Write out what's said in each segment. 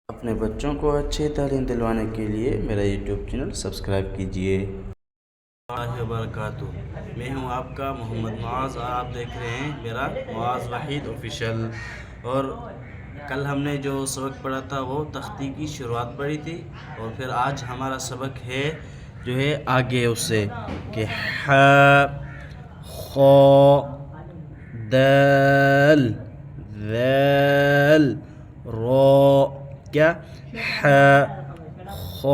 اپنے بچوں کو اچھی تعلیم دلوانے کے لیے میرا یوٹیوب چینل سبسکرائب کیجیے۔ اللہ وبرکاتہ، میں ہوں آپ کا محمد معاذ اور آپ دیکھ رہے ہیں میرا معاذ وحید آفیشیل۔ اور کل ہم نے جو سبق پڑھا تھا وہ تختی کی شروعات پڑھی تھی، اور پھر آج ہمارا سبق ہے جو ہے آگے اس سے کہ ح خ دال ذال را، کیا ح خ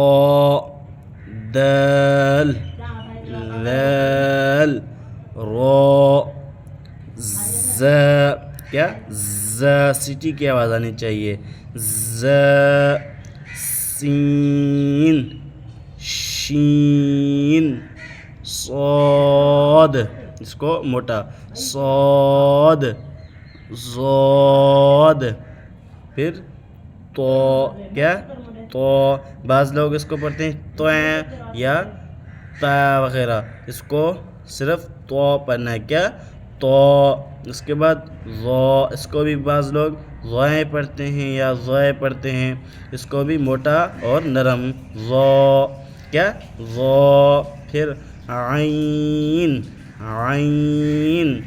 دال ذال را ز، کیا ز، سیٹی کی آواز آنی چاہیے، ز سین شین صاد، اس کو موٹا صاد ضاد، پھر تو، کیا تو، بعض لوگ اس کو پڑھتے ہیں تو یا تا وغیرہ، اس کو صرف تو پڑھنا ہے، کیا تو۔ اس کے بعد ضا، اس کو بھی بعض لوگ غائیں پڑھتے ہیں یا ضائیں پڑھتے ہیں، اس کو بھی موٹا اور نرم، ضا، کیا ضا۔ پھر عین عین،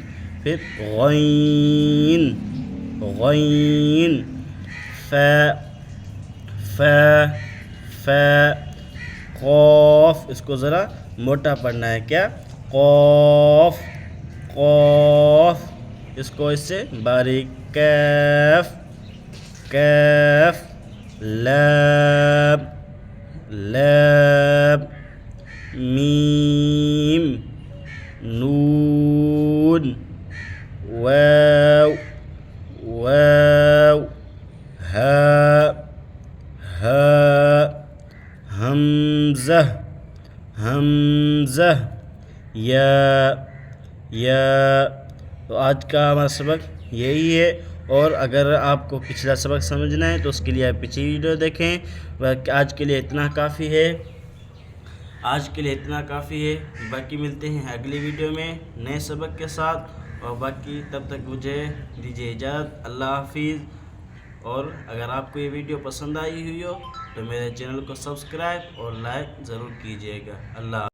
پھر غین غین، ف ف ف، قاف، اس کو ذرا موٹا پڑھنا ہے، کیا قاف قاف، اس کو اس سے باریک، کیف کیف، لام لام، میم نون، واو واو، ہاء ہاء، حمزہ حمزہ، یا یا۔ تو آج کا ہمارا سبق یہی ہے، اور اگر آپ کو پچھلا سبق سمجھنا ہے تو اس کے لیے آپ پچھلی ویڈیو دیکھیں۔ آج کے لیے اتنا کافی ہے، آج کے لیے اتنا کافی ہے، باقی ملتے ہیں اگلی ویڈیو میں نئے سبق کے ساتھ، اور باقی تب تک مجھے دیجیے اجازت، اللہ حافظ۔ اور اگر آپ کو یہ ویڈیو پسند آئی ہوئی ہو تو میرے چینل کو سبسکرائب اور لائک ضرور کیجیے گا۔ اللہ